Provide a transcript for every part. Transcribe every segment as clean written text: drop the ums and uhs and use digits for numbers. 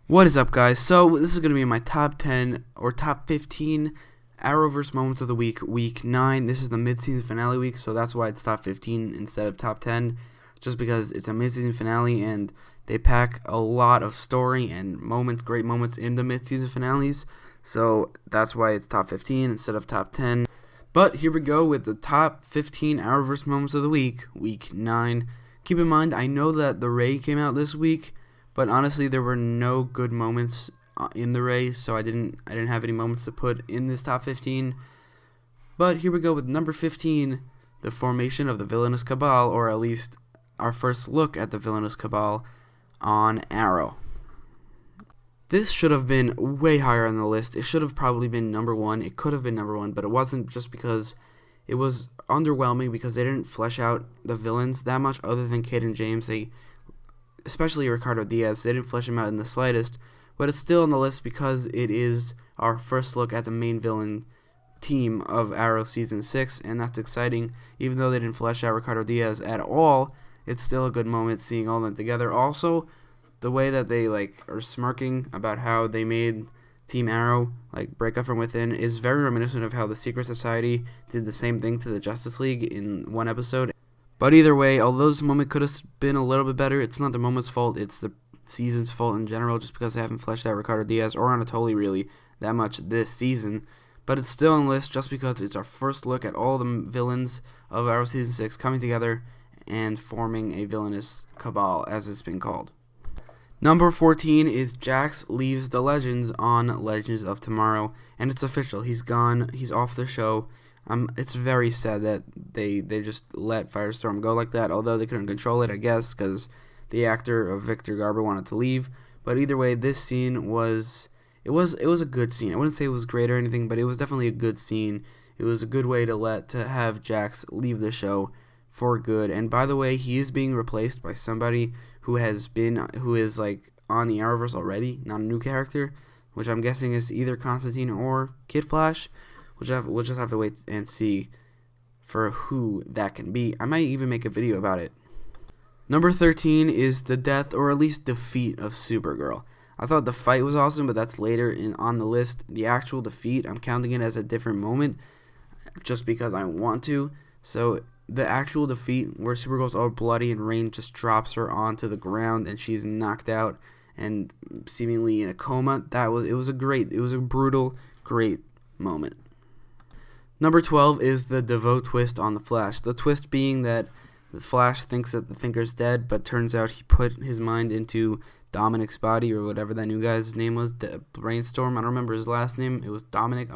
What is up, guys? So this is going to be my top 10 or top 15 Arrowverse moments of the week 9. This is the mid-season finale week, so that's why it's top 15 instead of top 10, just because it's a mid-season finale and they pack a lot of story and moments, great moments in the mid-season finales, so that's why it's top 15 instead of top 10. But here we go with the top 15 Arrowverse moments of the week 9. Keep in mind, I know that The Ray came out this week, but honestly, there were no good moments in the race, so I didn't have any moments to put in this top 15. But here we go with number 15, the formation of the villainous cabal, or at least our first look at the villainous cabal on Arrow. This should have been way higher on the list. It should have probably been number 1. It could have been number 1, but it wasn't, just because it was underwhelming because they didn't flesh out the villains that much other than Kid and James. Especially Ricardo Diaz, they didn't flesh him out in the slightest, but it's still on the list because it is our first look at the main villain team of Arrow Season 6, and that's exciting. Even though they didn't flesh out Ricardo Diaz at all, it's still a good moment seeing all of them together. Also, the way that they are smirking about how they made Team Arrow break up from within is very reminiscent of how the Secret Society did the same thing to the Justice League in one episode. But either way, although this moment could have been a little bit better, it's not the moment's fault, it's the season's fault in general, just because they haven't fleshed out Ricardo Diaz or Anatoly really that much this season. But it's still on the list just because it's our first look at all the villains of Arrow Season 6 coming together and forming a villainous cabal, as it's been called. Number 14 is Jax leaves the Legends on Legends of Tomorrow, and it's official. He's gone. He's off the show. It's very sad that they just let Firestorm go like that, although they couldn't control it, I guess, because the actor of Victor Garber wanted to leave. But either way, this scene was a good scene. I wouldn't say it was great or anything, but it was definitely a good scene. It was a good way to have Jax leave the show for good. And by the way, he is being replaced by somebody who is on the Arrowverse already, not a new character, which I'm guessing is either Constantine or Kid Flash. We'll just have to wait and see for who that can be. I might even make a video about it. Number 13 is the death, or at least defeat, of Supergirl. I thought the fight was awesome, but that's later on the list. The actual defeat, I'm counting it as a different moment just because I want to. So the actual defeat, where Supergirl's all bloody and Rain just drops her onto the ground and she's knocked out and seemingly in a coma, it was a brutal, great moment. Number 12 is the DeVoe twist on the Flash. The twist being that the Flash thinks that the Thinker's dead, but turns out he put his mind into Dominic's body, or whatever that new guy's name was, Brainstorm. I don't remember his last name. It was Dominic.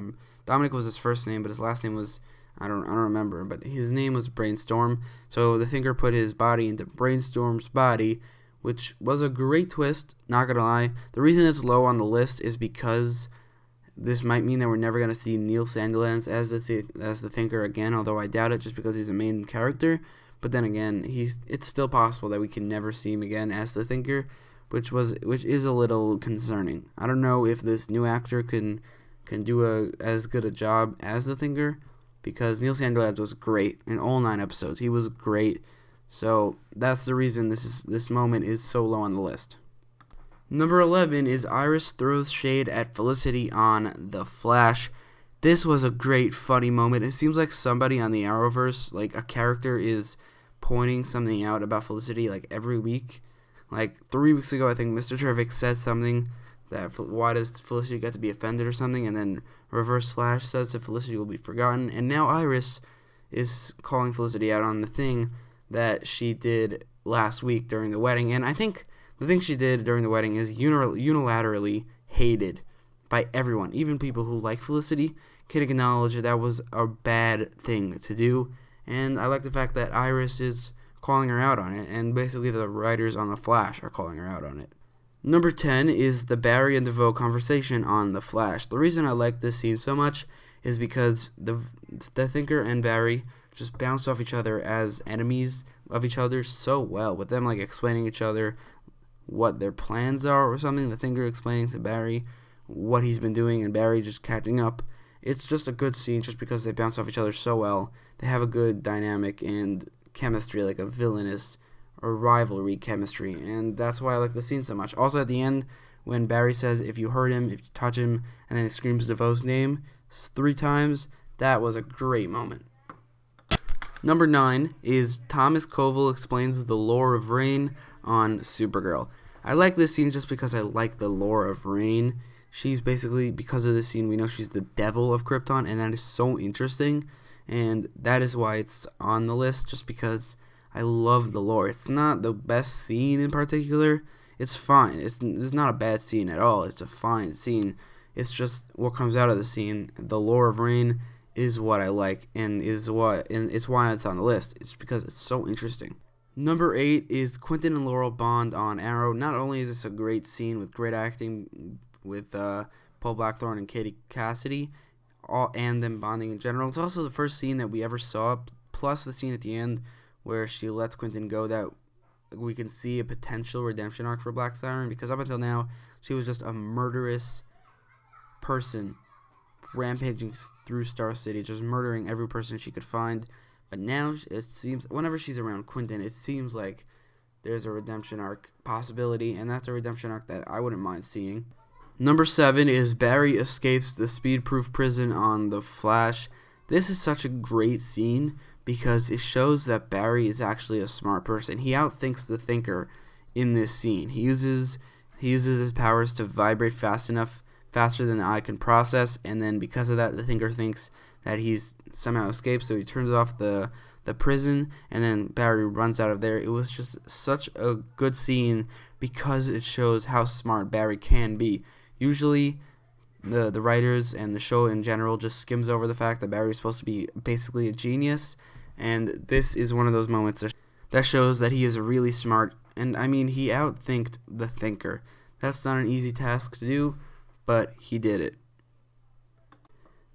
Dominic was his first name, but his last name was I don't remember. But his name was Brainstorm. So the Thinker put his body into Brainstorm's body, which was a great twist. Not gonna lie. The reason it's low on the list is because this might mean that we're never going to see Neil Sandilands as the Thinker again, although I doubt it just because he's a main character. But then again, it's still possible that we can never see him again as the Thinker, which is a little concerning. I don't know if this new actor can do as good a job as the Thinker, because Neil Sandilands was great in all 9 episodes. He was great. So that's the reason this moment is so low on the list. Number 11 is Iris throws shade at Felicity on The Flash. This was a great, funny moment. It seems like somebody on the Arrowverse, a character, is pointing something out about Felicity, every week. 3 weeks ago, I think Mr. Terrific said something that, why does Felicity get to be offended or something, and then Reverse Flash says that Felicity will be forgotten, and now Iris is calling Felicity out on the thing that she did last week during the wedding, and I think the thing she did during the wedding is unilaterally hated by everyone. Even people who like Felicity can acknowledge that was a bad thing to do. And I like the fact that Iris is calling her out on it, and basically the writers on The Flash are calling her out on it. Number 10 is the Barry and DeVoe conversation on The Flash. The reason I like this scene so much is because the Thinker and Barry just bounce off each other as enemies of each other so well, with them explaining each other what their plans are or something. The Thinker explaining to Barry what he's been doing and Barry just catching up. It's just a good scene just because they bounce off each other so well. They have a good dynamic and chemistry, a villainous or rivalry chemistry, and that's why I like the scene so much. Also at the end, when Barry says, if you hurt him, if you touch him, and then he screams DeVoe's name 3 times. That was a great moment. Number 9 is Thomas Koval explains the lore of Rain on Supergirl. I like this scene just because I like the lore of Rain. She's basically, because of this scene, we know she's the devil of Krypton, and that is so interesting, and that is why it's on the list, just because I love the lore. It's not the best scene in particular. It's fine. It's not a bad scene at all. It's a fine scene. It's just what comes out of the scene. The lore of Rain is what I like, and it's why it's on the list. It's because it's so interesting. Number 8 is Quentin and Laurel bond on Arrow. Not only is this a great scene with great acting with Paul Blackthorne and Katie Cassidy, and them bonding in general, it's also the first scene that we ever saw, plus the scene at the end where she lets Quentin go, that we can see a potential redemption arc for Black Siren, because up until now, she was just a murderous person rampaging through Star City, just murdering every person she could find. But now it seems, whenever she's around Quentin, it seems like there's a redemption arc possibility, and that's a redemption arc that I wouldn't mind seeing. Number 7 is Barry escapes the speed-proof prison on The Flash. This is such a great scene because it shows that Barry is actually a smart person. He outthinks the Thinker in this scene. He uses his powers to vibrate faster than the eye can process, and then because of that, the Thinker thinks that he's somehow escaped, so he turns off the prison, and then Barry runs out of there. It was just such a good scene because it shows how smart Barry can be. Usually, the writers and the show in general just skims over the fact that Barry is supposed to be basically a genius, and this is one of those moments that shows that he is really smart, and I mean, he outthinked the Thinker. That's not an easy task to do, but he did it.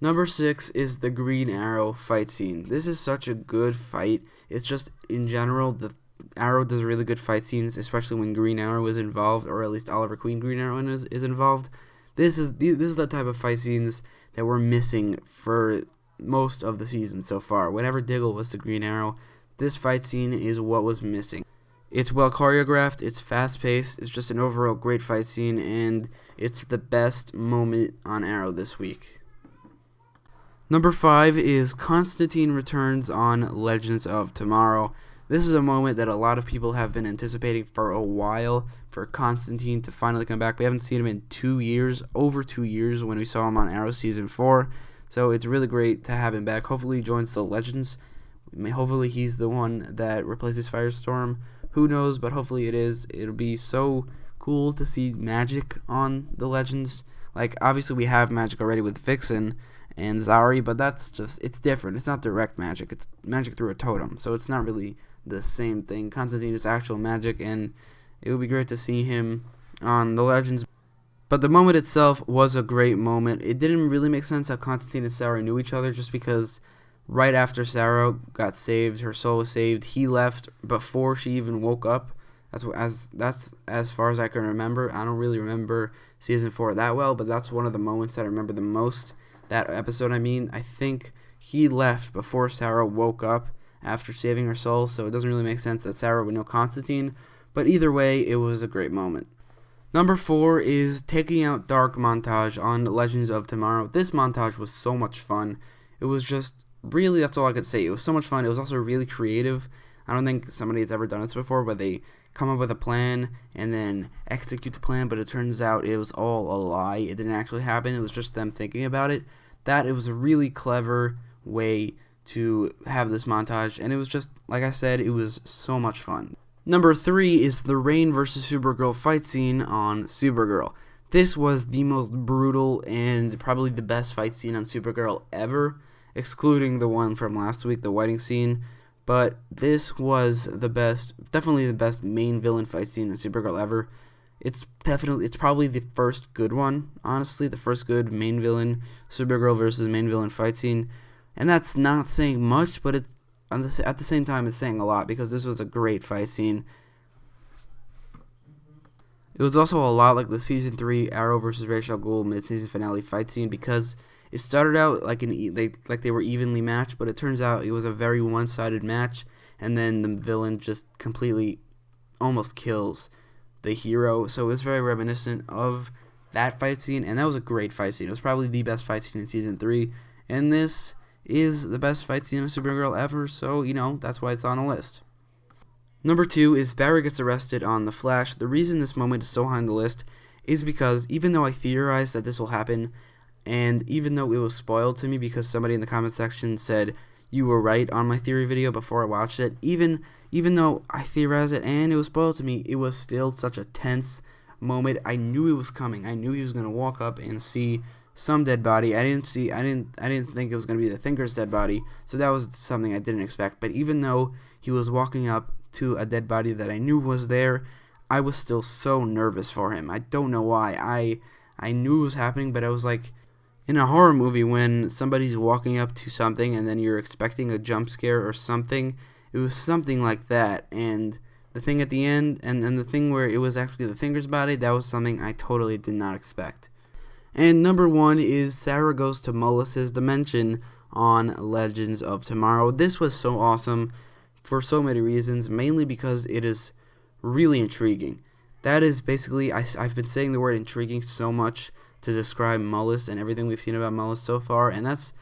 Number 6 is the Green Arrow fight scene. This is such a good fight. It's just, in general, the Arrow does really good fight scenes, especially when Green Arrow is involved, or at least Oliver Queen Green Arrow is involved. This is the type of fight scenes that we're missing for most of the season so far. Whenever Diggle was the Green Arrow, this fight scene is what was missing. It's well choreographed, it's fast-paced, it's just an overall great fight scene, and it's the best moment on Arrow this week. Number 5 is Constantine returns on Legends of Tomorrow. This is a moment that a lot of people have been anticipating for a while, for Constantine to finally come back. We haven't seen him in 2 years, over 2 years, when we saw him on Arrow Season 4. So it's really great to have him back. Hopefully he joins the Legends. Hopefully he's the one that replaces Firestorm. Who knows, but hopefully it is. It'll be so cool to see Magic on the Legends. Like, obviously we have Magic already with Vixen and Zari, but that's just, it's different. It's not direct magic. It's magic through a totem, so it's not really the same thing. Constantine is actual magic, and it would be great to see him on the Legends. But the moment itself was a great moment. It didn't really make sense how Constantine and Sarah knew each other, just because right after Sarah got saved, her soul was saved, he left before she even woke up. That's as far as I can remember. I don't really remember Season 4 that well, but that's one of the moments that I remember the most. That episode, I think he left before Sarah woke up after saving her soul, so it doesn't really make sense that Sarah would know Constantine, but either way, it was a great moment. Number 4 is Taking Out Dark montage on Legends of Tomorrow. This montage was so much fun. It was just, really, that's all I could say. It was so much fun. It was also really creative. I don't think somebody has ever done this before, but they come up with a plan and then execute the plan, but it turns out it was all a lie. It didn't actually happen. It was just them thinking about it. It was a really clever way to have this montage, and it was just, like I said, it was so much fun. Number 3 is the Rain vs. Supergirl fight scene on Supergirl. This was the most brutal and probably the best fight scene on Supergirl ever, excluding the one from last week, the whiting scene. But this was definitely the best main villain fight scene in Supergirl ever. It's probably the first good one, honestly, the first good main villain, Supergirl versus main villain fight scene. And that's not saying much, but it's at the same time it's saying a lot, because this was a great fight scene. It was also a lot like the Season 3 Arrow versus Ra's al Ghul mid-season finale fight scene, because it started out like they were evenly matched, but it turns out it was a very one-sided match, and then the villain just completely almost kills the hero. So it was very reminiscent of that fight scene, and that was a great fight scene. It was probably the best fight scene in Season 3, and this is the best fight scene of Supergirl ever, so, that's why it's on the list. Number 2 is Barry gets arrested on The Flash. The reason this moment is so high on the list is because even though I theorized that this will happen, and even though it was spoiled to me because somebody in the comment section said you were right on my theory video before I watched it, even though I theorized it and it was spoiled to me, it was still such a tense moment. I knew it was coming. I knew he was going to walk up and see some dead body. I didn't think it was going to be the Thinker's dead body, so that was something I didn't expect. But even though he was walking up to a dead body that I knew was there, I was still so nervous for him. I don't know why. I knew it was happening, but I was like, in a horror movie when somebody's walking up to something and then you're expecting a jump scare or something, it was something like that. And the thing at the end, and the thing where it was actually the Thinker's body, that was something I totally did not expect. And number 1 is Sarah Goes to Mullis's Dimension on Legends of Tomorrow. This was so awesome for so many reasons, mainly because it is really intriguing. That is basically, I've been saying the word intriguing so much to describe Mullis and everything we've seen about Mullis so far, and that's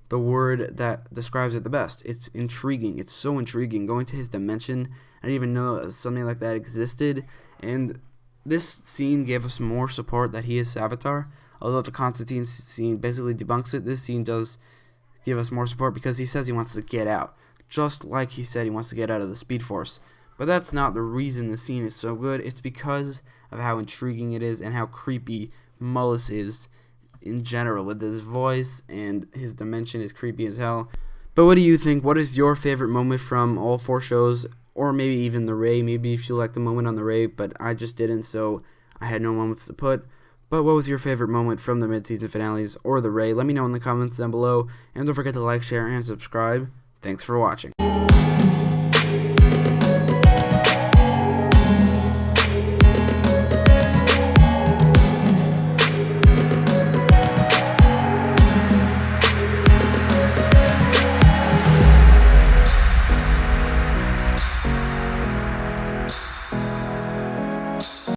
the word that describes it the best. It's intriguing. It's so intriguing. Going to his dimension, I didn't even know something like that existed, and this scene gave us more support that he is Savitar. Although the Constantine scene basically debunks it, this scene does give us more support because he says he wants to get out. Just like he said he wants to get out of the Speed Force. But that's not the reason the scene is so good. It's because of how intriguing it is and how creepy Mullis is in general. With his voice and his dimension is creepy as hell. But what do you think? What is your favorite moment from all 4 shows? Or maybe even the Ray. Maybe if you like the moment on the Ray, but I just didn't, so I had no moments to put. But what was your favorite moment from the mid-season finales or the Ray? Let me know in the comments down below. And don't forget to like, share, and subscribe. Thanks for watching.